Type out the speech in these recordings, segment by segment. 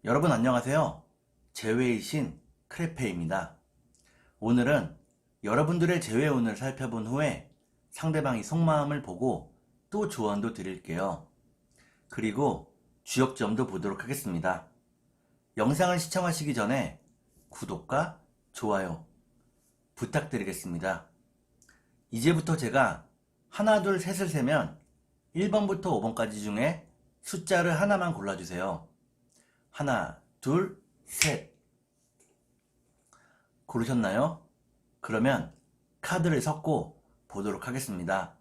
여러분 안녕하세요. 제외의 신 크레페입니다. 오늘은 여러분들의 제외운을 살펴본 후에 상대방이 속마음을 보고 또 조언도 드릴게요. 그리고 주역점도 보도록 하겠습니다. 영상을 시청하시기 전에 구독과 좋아요 부탁드리겠습니다. 이제부터 제가 하나, 둘, 셋을 세면 1번부터 5번까지 중에 숫자를 하나만 골라주세요. 하나, 둘, 셋. 고르셨나요? 그러면 카드를 섞고 보도록 하겠습니다.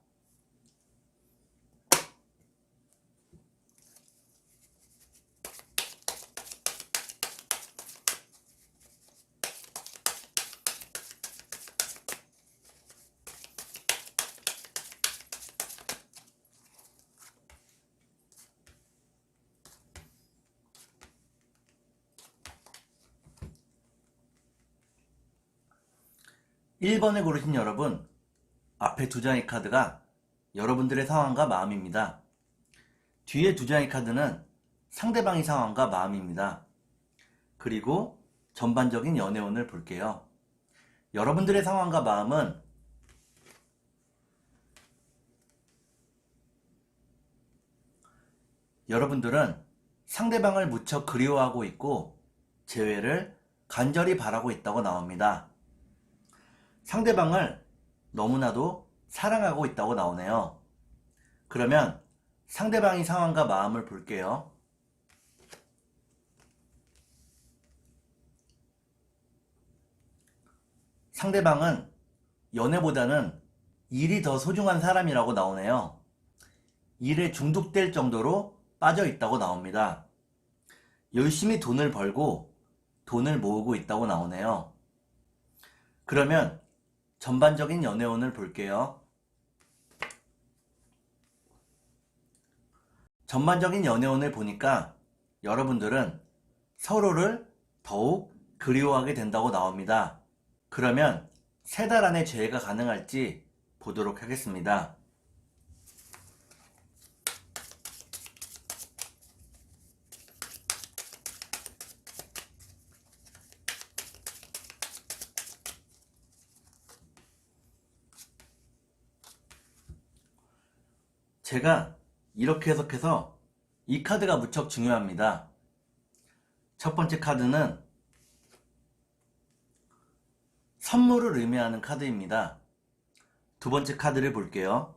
1번을 고르신 여러분, 앞에 두 장의 카드가 여러분들의 상황과 마음입니다. 뒤에 두 장의 카드는 상대방의 상황과 마음입니다. 그리고 전반적인 연애운을 볼게요. 여러분들의 상황과 마음은 여러분들은 상대방을 무척 그리워하고 있고 재회를 간절히 바라고 있다고 나옵니다. 상대방을 너무나도 사랑하고 있다고 나오네요. 그러면 상대방의 상황과 마음을 볼게요. 상대방은 연애보다는 일이 더 소중한 사람이라고 나오네요. 일에 중독될 정도로 빠져 있다고 나옵니다. 열심히 돈을 벌고 돈을 모으고 있다고 나오네요. 그러면 전반적인 연애운을 볼게요. 전반적인 연애운을 보니까 여러분들은 서로를 더욱 그리워하게 된다고 나옵니다. 그러면 3달 안에 재회가 가능할지 보도록 하겠습니다. 제가 이렇게 해석해서 이 카드가 무척 중요합니다. 첫 번째 카드는 선물을 의미하는 카드입니다. 두 번째 카드를 볼게요.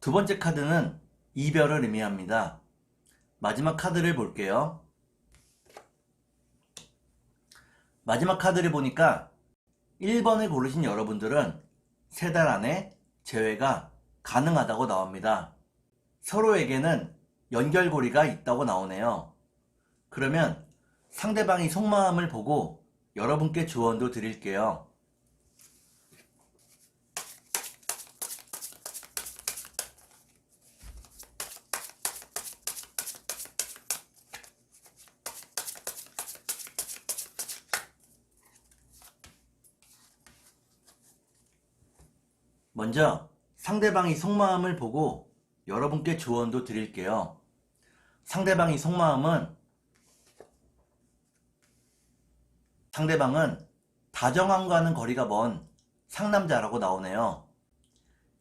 두 번째 카드는 이별을 의미합니다. 마지막 카드를 볼게요. 마지막 카드를 보니까 1번을 고르신 여러분들은 3달 안에 재회가 가능하다고 나옵니다. 서로에게는 연결고리가 있다고 나오네요. 그러면 상대방이 속마음을 보고 여러분께 조언도 드릴게요. 먼저 상대방이 속마음을 보고 여러분께 조언도 드릴게요. 상대방의 속마음은 상대방은 다정함과는 거리가 먼 상남자라고 나오네요.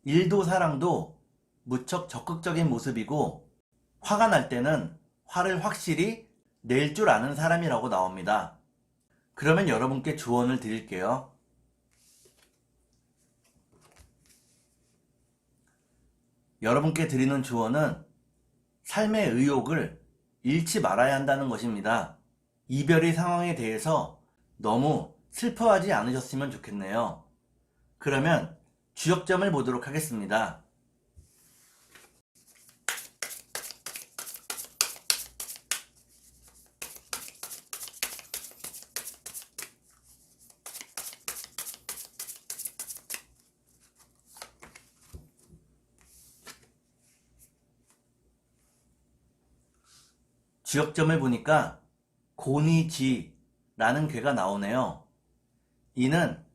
일도 사랑도 무척 적극적인 모습이고 화가 날 때는 화를 확실히 낼 줄 아는 사람이라고 나옵니다. 그러면 여러분께 조언을 드릴게요. 여러분께 드리는 조언은 삶의 의욕을 잃지 말아야 한다는 것입니다. 이별의 상황에 대해서 너무 슬퍼하지 않으셨으면 좋겠네요. 그러면 주역점을 보도록 하겠습니다. 주역점을 보니까 고니지라는 괴가 나오네요. 이는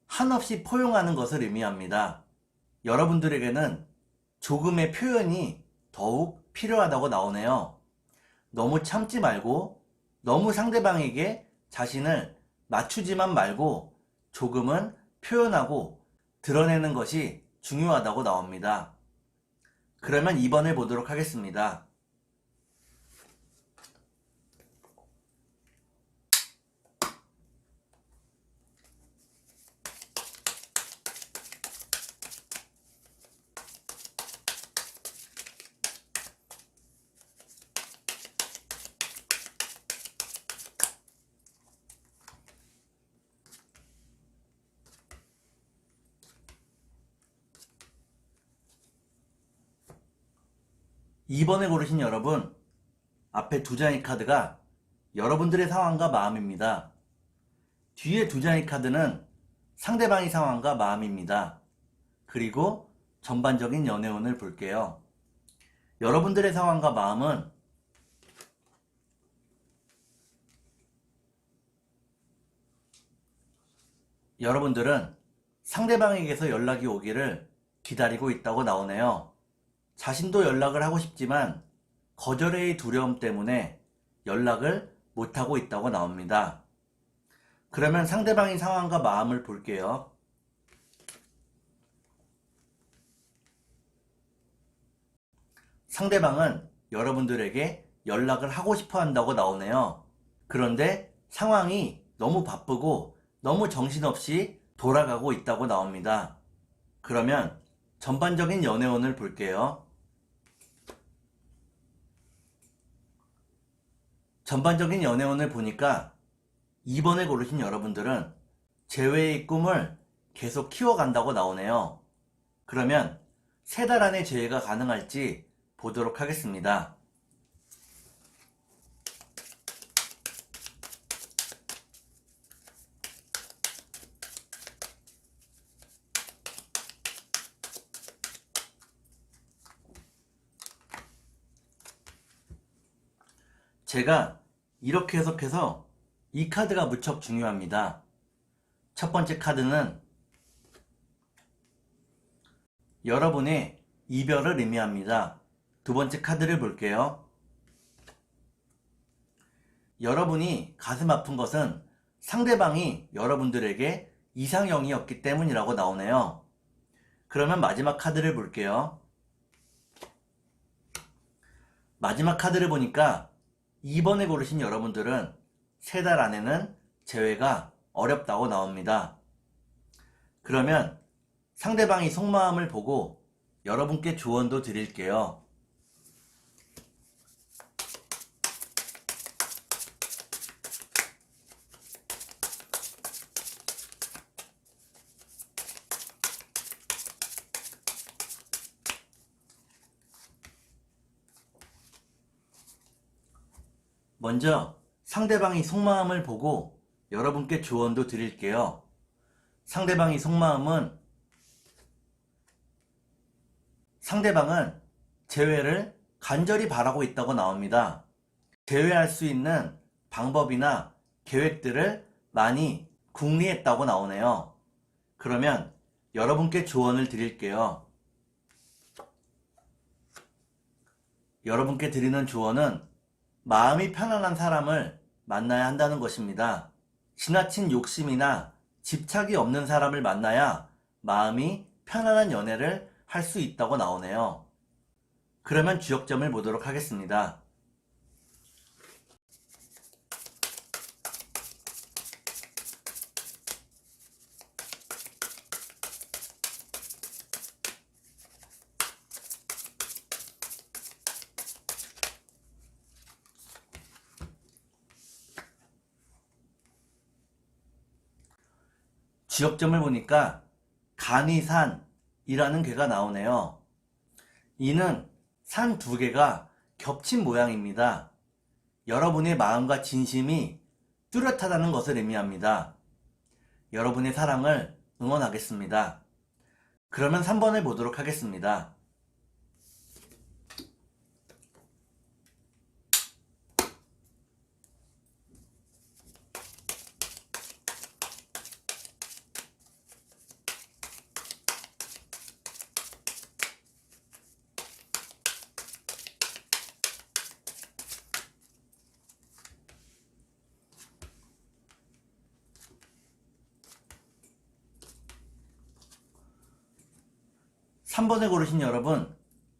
한없이 포용하는 것을 의미합니다. 여러분들에게는 조금의 표현이 더욱 필요하다고 나오네요. 너무 참지 말고 너무 상대방에게 자신을 맞추지만 말고 조금은 표현하고 드러내는 것이 중요하다고 나옵니다. 그러면 2번을 보도록 하겠습니다. 2번을 고르신 여러분, 앞에 두 장의 카드가 여러분들의 상황과 마음입니다. 뒤에 두 장의 카드는 상대방의 상황과 마음입니다. 그리고 전반적인 연애운을 볼게요. 여러분들의 상황과 마음은 여러분들은 상대방에게서 연락이 오기를 기다리고 있다고 나오네요. 자신도 연락을 하고 싶지만 거절의 두려움 때문에 연락을 못하고 있다고 나옵니다. 그러면 상대방의 상황과 마음을 볼게요. 상대방은 여러분들에게 연락을 하고 싶어 한다고 나오네요. 그런데 상황이 너무 바쁘고 너무 정신없이 돌아가고 있다고 나옵니다. 그러면 전반적인 연애운을 볼게요. 전반적인 연애운을 보니까 2번을 고르신 여러분들은 재회의 꿈을 계속 키워간다고 나오네요. 그러면 3달 안에 재회가 가능할지 보도록 하겠습니다. 제가 이렇게 해석해서 이 카드가 무척 중요합니다. 첫 번째 카드는 여러분의 이별을 의미합니다. 두 번째 카드를 볼게요. 여러분이 가슴 아픈 것은 상대방이 여러분들에게 이상형이었기 때문이라고 나오네요. 그러면 마지막 카드를 볼게요. 마지막 카드를 보니까 2번에 고르신 여러분들은 3달 안에는 재회가 어렵다고 나옵니다. 그러면 상대방이 속마음을 보고 여러분께 조언도 드릴게요. 먼저 상대방이 속마음을 보고 여러분께 조언도 드릴게요. 상대방의 속마음은 상대방은 재회를 간절히 바라고 있다고 나옵니다. 재회할 수 있는 방법이나 계획들을 많이 궁리했다고 나오네요. 그러면 여러분께 조언을 드릴게요. 여러분께 드리는 조언은 마음이 편안한 사람을 만나야 한다는 것입니다. 지나친 욕심이나 집착이 없는 사람을 만나야 마음이 편안한 연애를 할 수 있다고 나오네요. 그러면 주역점을 보도록 하겠습니다. 지역점을 보니까 간이산이라는 개가 나오네요. 이는 산 2개가 겹친 모양입니다. 여러분의 마음과 진심이 뚜렷하다는 것을 의미합니다. 여러분의 사랑을 응원하겠습니다. 그러면 3번을 보도록 하겠습니다. 3번을 고르신 여러분,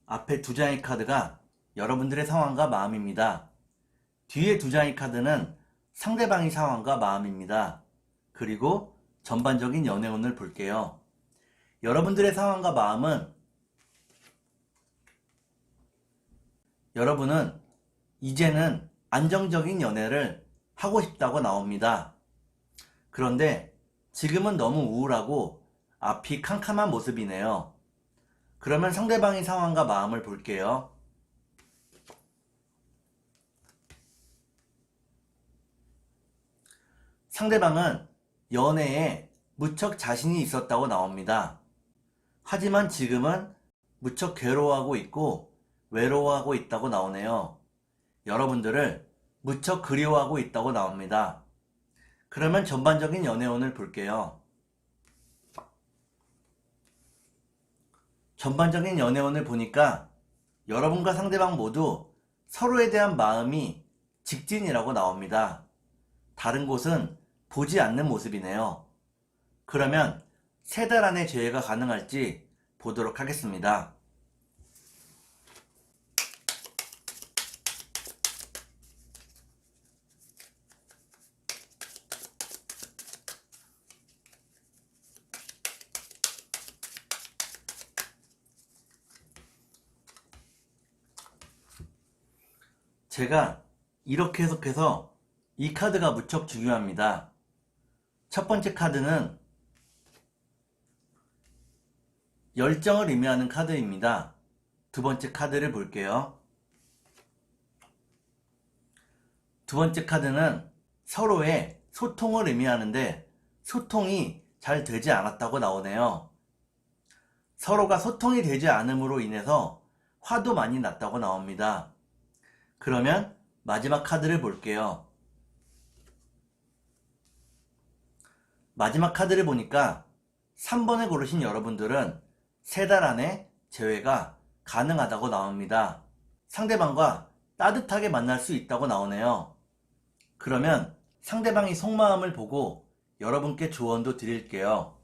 앞에 두 장의 카드가 여러분들의 상황과 마음입니다. 뒤에 두 장의 카드는 상대방의 상황과 마음입니다. 그리고 전반적인 연애운을 볼게요. 여러분들의 상황과 마음은 여러분은 이제는 안정적인 연애를 하고 싶다고 나옵니다. 그런데 지금은 너무 우울하고 앞이 캄캄한 모습이네요. 그러면 상대방의 상황과 마음을 볼게요. 상대방은 연애에 무척 자신이 있었다고 나옵니다. 하지만 지금은 무척 괴로워하고 있고 외로워하고 있다고 나오네요. 여러분들을 무척 그리워하고 있다고 나옵니다. 그러면 전반적인 연애운을 볼게요. 전반적인 연애운을 보니까 여러분과 상대방 모두 서로에 대한 마음이 직진이라고 나옵니다. 다른 곳은 보지 않는 모습이네요. 그러면 3달 안에 재회가 가능할지 보도록 하겠습니다. 제가 이렇게 해석해서 이 카드가 무척 중요합니다. 첫 번째 카드는 열정을 의미하는 카드입니다. 두 번째 카드를 볼게요. 두 번째 카드는 서로의 소통을 의미하는데 소통이 잘 되지 않았다고 나오네요. 서로가 소통이 되지 않음으로 인해서 화도 많이 났다고 나옵니다. 그러면 마지막 카드를 볼게요. 마지막 카드를 보니까 3번을 고르신 여러분들은 3달 안에 재회가 가능하다고 나옵니다. 상대방과 따뜻하게 만날 수 있다고 나오네요. 그러면 상대방의 속마음을 보고 여러분께 조언도 드릴게요.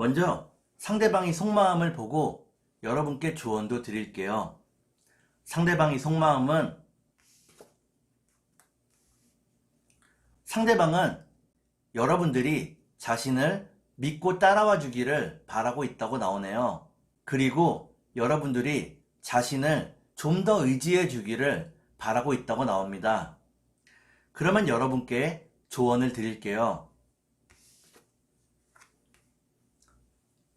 먼저 상대방의 속마음을 보고 여러분께 조언도 드릴게요. 상대방의 속마음은 상대방은 여러분들이 자신을 믿고 따라와 주기를 바라고 있다고 나오네요. 그리고 여러분들이 자신을 좀 더 의지해 주기를 바라고 있다고 나옵니다. 그러면 여러분께 조언을 드릴게요.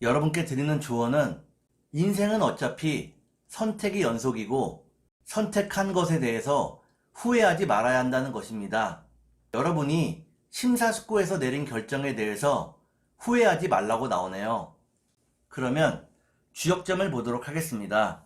여러분께 드리는 조언은 인생은 어차피 선택의 연속이고 선택한 것에 대해서 후회하지 말아야 한다는 것입니다. 여러분이 심사숙고해서 내린 결정에 대해서 후회하지 말라고 나오네요. 그러면 주역점을 보도록 하겠습니다.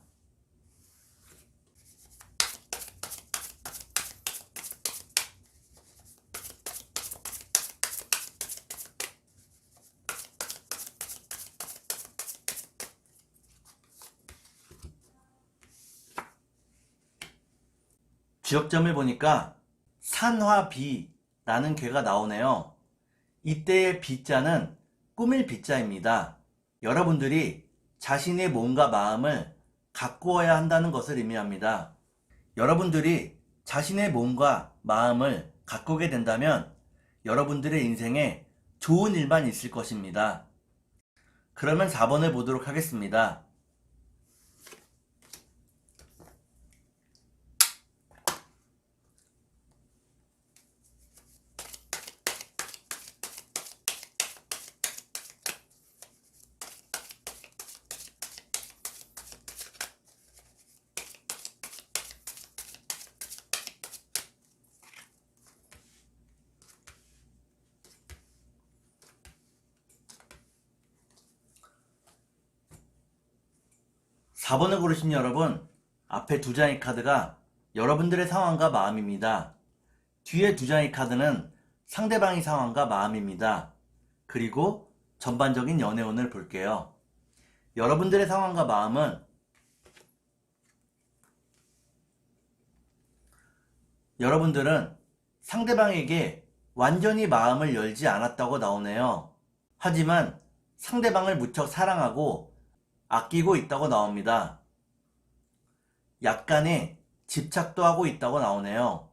주역점을 보니까 산화비라는 괴가 나오네요. 이때의 비자는 꾸밀 비자입니다. 여러분들이 자신의 몸과 마음을 가꾸어야 한다는 것을 의미합니다. 여러분들이 자신의 몸과 마음을 가꾸게 된다면 여러분들의 인생에 좋은 일만 있을 것입니다. 그러면 4번을 보도록 하겠습니다. 4번을 고르신 여러분, 앞에 두 장의 카드가 여러분들의 상황과 마음입니다. 뒤에 두 장의 카드는 상대방의 상황과 마음입니다. 그리고 전반적인 연애운을 볼게요. 여러분들의 상황과 마음은 여러분들은 상대방에게 완전히 마음을 열지 않았다고 나오네요. 하지만 상대방을 무척 사랑하고 아끼고 있다고 나옵니다. 약간의 집착도 하고 있다고 나오네요.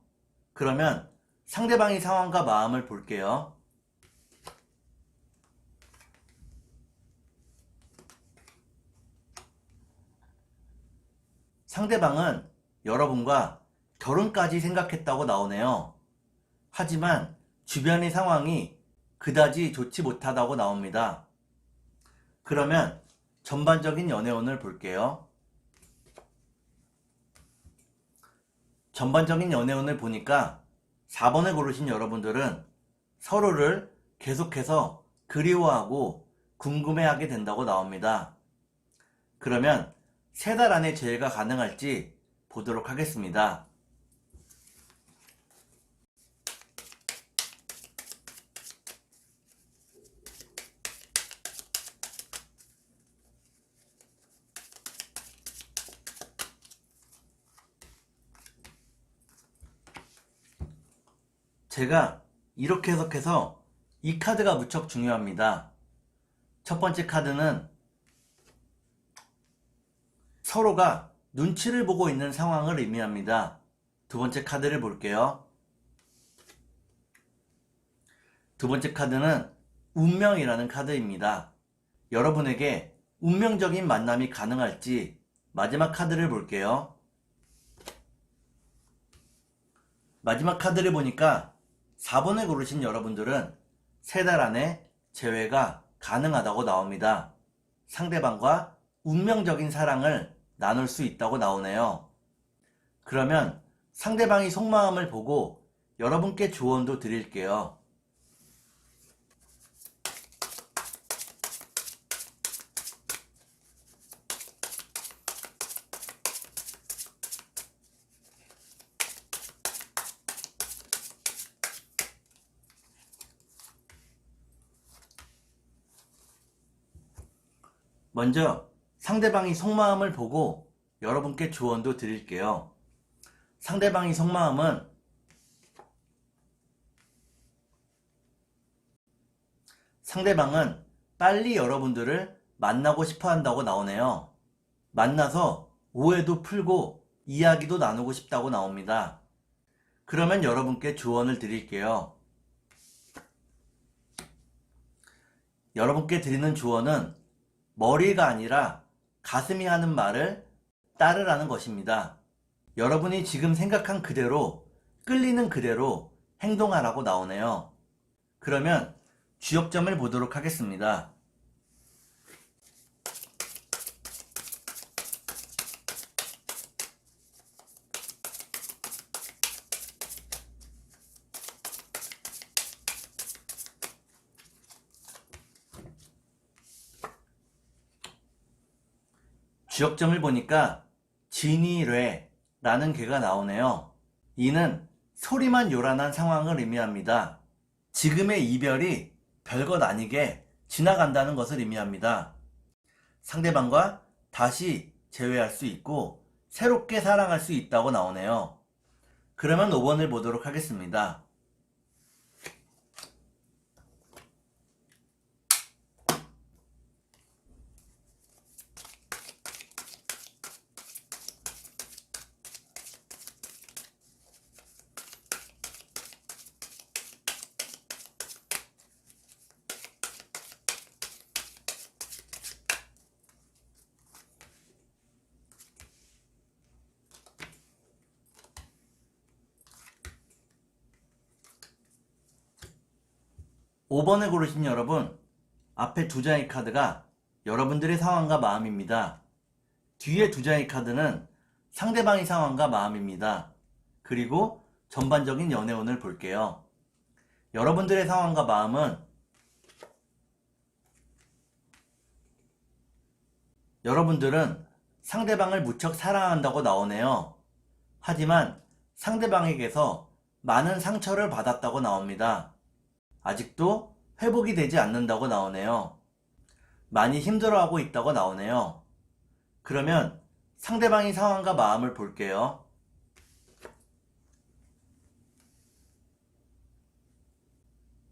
그러면 상대방의 상황과 마음을 볼게요. 상대방은 여러분과 결혼까지 생각했다고 나오네요. 하지만 주변의 상황이 그다지 좋지 못하다고 나옵니다. 그러면 전반적인 연애운을 볼게요. 전반적인 연애운을 보니까 4번을 고르신 여러분들은 서로를 계속해서 그리워하고 궁금해하게 된다고 나옵니다. 그러면 3달 안에 재회가 가능할지 보도록 하겠습니다. 제가 이렇게 해석해서 이 카드가 무척 중요합니다. 첫 번째 카드는 서로가 눈치를 보고 있는 상황을 의미합니다. 두 번째 카드를 볼게요. 두 번째 카드는 운명이라는 카드입니다. 여러분에게 운명적인 만남이 가능할지 마지막 카드를 볼게요. 마지막 카드를 보니까 4번을 고르신 여러분들은 3달 안에 재회가 가능하다고 나옵니다. 상대방과 운명적인 사랑을 나눌 수 있다고 나오네요. 그러면 상대방이 속마음을 보고 여러분께 조언도 드릴게요. 먼저 상대방이 속마음을 보고 여러분께 조언도 드릴게요. 상대방이 속마음은 상대방은 빨리 여러분들을 만나고 싶어 한다고 나오네요. 만나서 오해도 풀고 이야기도 나누고 싶다고 나옵니다. 그러면 여러분께 조언을 드릴게요. 여러분께 드리는 조언은 머리가 아니라 가슴이 하는 말을 따르라는 것입니다. 여러분이 지금 생각한 그대로, 끌리는 그대로 행동하라고 나오네요. 그러면 주역점을 보도록 하겠습니다. 주역점을 보니까 진이뢰라는 개가 나오네요. 이는 소리만 요란한 상황을 의미합니다. 지금의 이별이 별것 아니게 지나간다는 것을 의미합니다. 상대방과 다시 재회할 수 있고 새롭게 사랑할 수 있다고 나오네요. 그러면 5번을 보도록 하겠습니다. 5번을 고르신 여러분, 앞에 2장의 카드가 여러분들의 상황과 마음입니다. 뒤에 2장의 카드는 상대방의 상황과 마음입니다. 그리고 전반적인 연애운을 볼게요. 여러분들의 상황과 마음은 여러분들은 상대방을 무척 사랑한다고 나오네요. 하지만 상대방에게서 많은 상처를 받았다고 나옵니다. 아직도 회복이 되지 않는다고 나오네요. 많이 힘들어하고 있다고 나오네요. 그러면 상대방의 상황과 마음을 볼게요.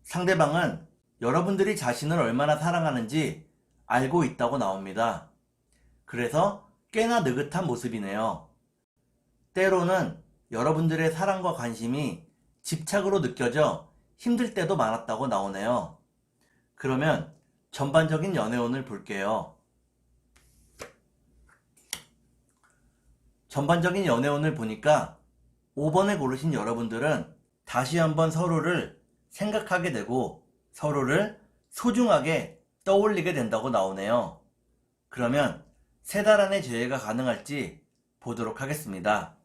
상대방은 여러분들이 자신을 얼마나 사랑하는지 알고 있다고 나옵니다. 그래서 꽤나 느긋한 모습이네요. 때로는 여러분들의 사랑과 관심이 집착으로 느껴져 힘들 때도 많았다고 나오네요. 그러면 전반적인 연애운을 볼게요. 전반적인 연애운을 보니까 5번을 고르신 여러분들은 다시 한번 서로를 생각하게 되고 서로를 소중하게 떠올리게 된다고 나오네요. 그러면 3달 안에 재회가 가능할지 보도록 하겠습니다.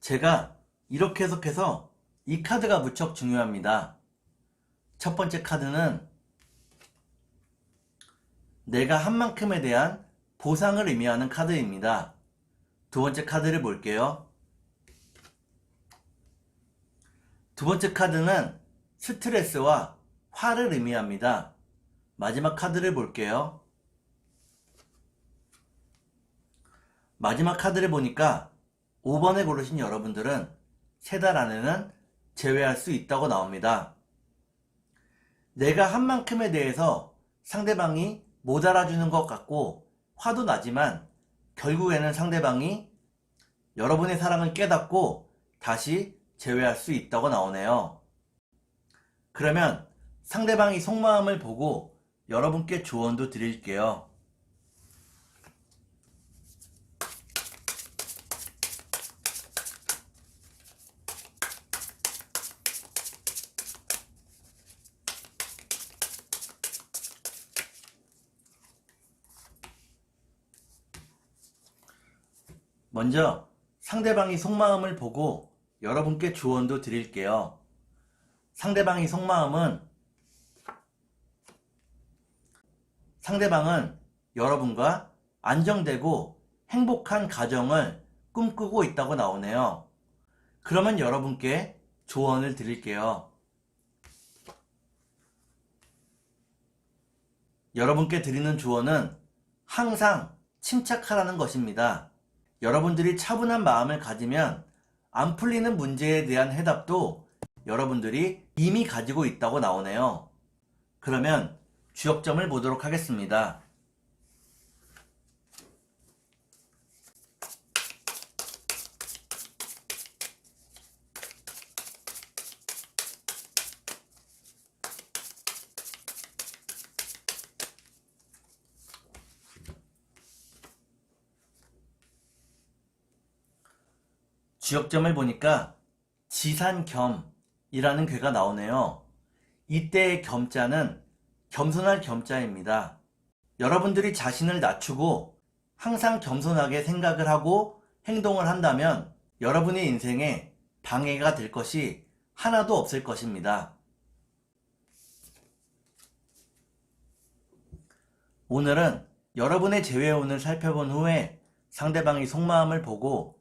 제가 이렇게 해석해서 이 카드가 무척 중요합니다. 첫 번째 카드는 내가 한 만큼에 대한 보상을 의미하는 카드입니다. 두 번째 카드를 볼게요. 두 번째 카드는 스트레스와 화를 의미합니다. 마지막 카드를 볼게요. 마지막 카드를 보니까 5번에 고르신 여러분들은 3달 안에는 제외할 수 있다고 나옵니다. 내가 한 만큼에 대해서 상대방이 못 알아주는 것 같고 화도 나지만 결국에는 상대방이 여러분의 사랑을 깨닫고 다시 제외할 수 있다고 나오네요. 그러면 상대방이 속마음을 보고 여러분께 조언도 드릴게요. 먼저 상대방이 속마음을 보고 여러분께 조언도 드릴게요. 상대방의 속마음은 상대방은 여러분과 안정되고 행복한 가정을 꿈꾸고 있다고 나오네요. 그러면 여러분께 조언을 드릴게요. 여러분께 드리는 조언은 항상 침착하라는 것입니다. 여러분들이 차분한 마음을 가지면 안 풀리는 문제에 대한 해답도 여러분들이 이미 가지고 있다고 나오네요. 그러면 주역점을 보도록 하겠습니다. 주역점을 보니까 지산겸이라는 괴가 나오네요. 이때의 겸자는 겸손할 겸자입니다. 여러분들이 자신을 낮추고 항상 겸손하게 생각을 하고 행동을 한다면 여러분의 인생에 방해가 될 것이 하나도 없을 것입니다. 오늘은 여러분의 재회운을 살펴본 후에 상대방의 속마음을 보고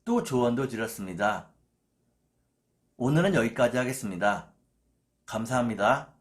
또 조언도 드렸습니다. 오늘은 여기까지 하겠습니다. 감사합니다.